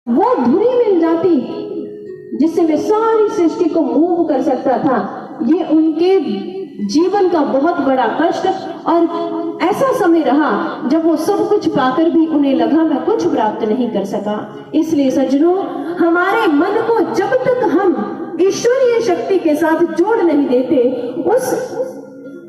वो धुरी मिल जाती जिससे वे सारी सृष्टि को मूव कर सकता था। ये उनके जीवन का बहुत बड़ा कष्ट और ऐसा समय रहा जब वो सब कुछ पाकर भी उन्हें लगा मैं कुछ प्राप्त नहीं कर सका। इसलिए सज्जनों, हमारे मन को जब तक हम ईश्वरीय शक्ति के साथ जोड़ नहीं देते, उस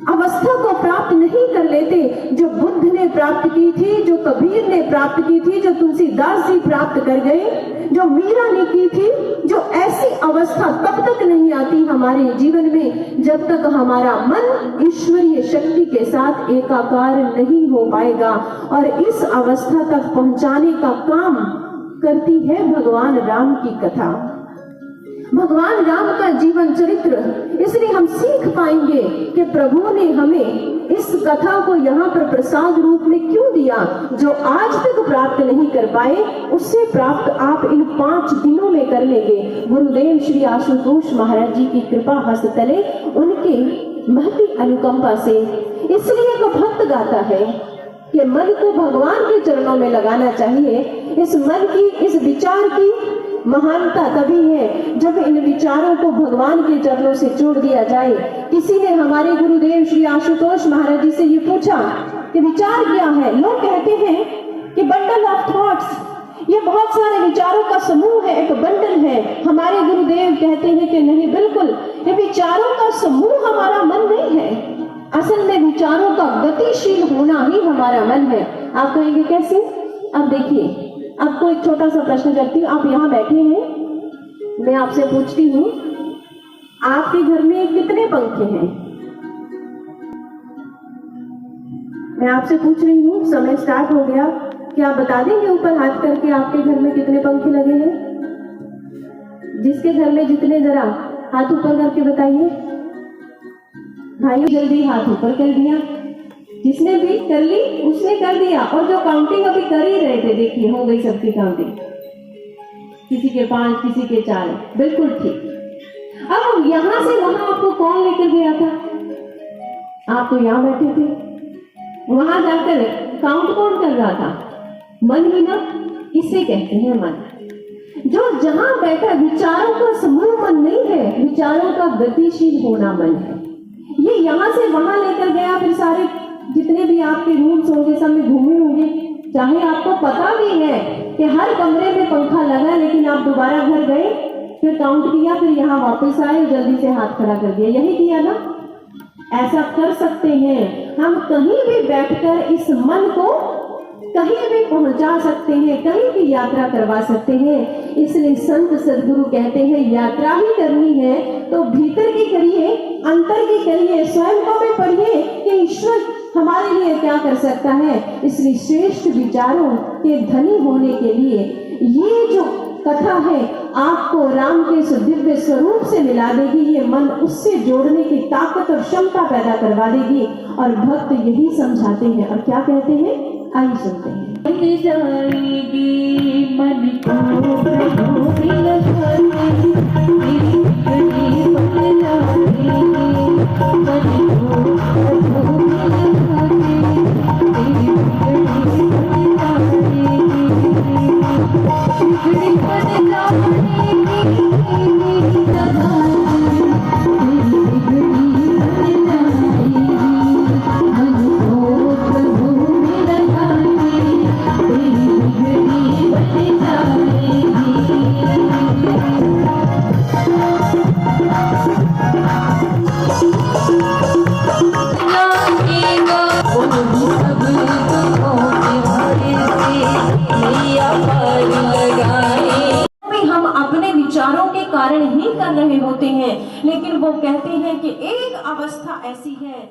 अवस्था को प्राप्त नहीं कर लेते जो बुद्ध ने प्राप्त की थी, जो कबीर ने प्राप्त की थी, जो तुलसीदास जी प्राप्त कर गए, जो मीरा ने की थी, जो ऐसी अवस्था तब तक नहीं आती हमारे जीवन में जब तक हमारा मन ईश्वरीय शक्ति के साथ एकाकार नहीं हो पाएगा। और इस अवस्था तक पहुंचाने का काम करती है भगवान राम की कथा, भगवान राम का जीवन चरित्र। इसलिए हम सीख पाएंगे कि प्रभु ने हमें इस कथा को यहाँ पर प्रसाद रूप में क्यों दिया। जो आज तक प्राप्त नहीं कर पाए, उससे प्राप्त आप इन 5 दिनों में कर लेंगे। गुरुदेव श्री आशुतोष महाराज जी की कृपा हस्त तले, उनके महती अनुकंपा से। इसलिए तो भक्त गाता है कि मन को भगवान के चरणों में लगाना चाहिए। इस मन की, इस विचार की महानता तभी है जब इन विचारों को भगवान के चरणों से जोड़ दिया जाए। किसी ने हमारे गुरुदेव श्री आशुतोष महाराज जी से ये पूछा कि विचार क्या है। लोग कहते हैं कि बंडल ऑफ थॉट्स, ये बहुत सारे विचारों का समूह है, एक बंडल है। हमारे गुरुदेव कहते हैं कि नहीं, बिल्कुल ये विचारों का समूह हमारा मन नहीं है। असल में विचारों का गतिशील होना ही हमारा मन है। आप कहेंगे कैसे? अब देखिए, आपको एक छोटा सा प्रश्न करती हूँ। आप यहाँ बैठे हैं, मैं आपसे पूछती हूँ, आपके घर में कितने पंखे हैं? मैं आपसे पूछ रही हूँ, समय स्टार्ट हो गया, क्या आप बता देंगे ऊपर हाथ करके आपके घर में कितने पंखे लगे हैं? जिसके घर में जितने, जरा हाथ ऊपर करके बताइए। भाइयों जल्दी हाथ ऊपर कर दिया, जिसने भी कर ली उसने कर दिया। और जो काउंटिंग अभी कर ही रहे थे, देखिए हो गई सबकी काउंटिंग, किसी के 5, किसी के 4, बिल्कुल ठीक। अब यहां से वहां आपको कौन लेकर गया था? आप तो यहां बैठे थे, वहां जाकर काउंट कौन कर रहा था? मन ही ना। इसे कहते हैं मन। जो जहां बैठा, विचारों का समूह मन नहीं है, विचारों का गतिशील होना मन है। ये यहां से वहां लेकर गया, फिर सारे जितने भी आपके रूम्स होंगे सब में घूमे होंगे। चाहे आपको पता भी है कि हर कमरे में पंखा लगा, लेकिन आप दोबारा घर गए, फिर काउंट किया, फिर यहाँ वापस आए, जल्दी से हाथ खड़ा कर दिया। यही किया ना? ऐसा कर सकते हैं हम। कहीं भी बैठकर इस मन को कहीं भी पहुंचा सकते हैं, कहीं भी यात्रा करवा सकते हैं। इसलिए संत सदगुरु कहते हैं, यात्रा ही करनी है तो भीतर की करिए, अंतर की करिए, स्वयं को भी पढ़िए कि ईश्वर हमारे लिए क्या कर सकता है। इसलिए श्रेष्ठ विचारों के धनी होने के लिए ये जो कथा है आपको राम के दिव्य स्वरूप से मिला देगी। ये मन उससे जोड़ने की ताकत और क्षमता पैदा करवा देगी। और भक्त यही समझाते हैं, और क्या कहते हैं, आइए सुनते हैं। जाएगी मन को प्रभु कारण ही कर रहे होते हैं। लेकिन वो कहते हैं कि एक अवस्था ऐसी है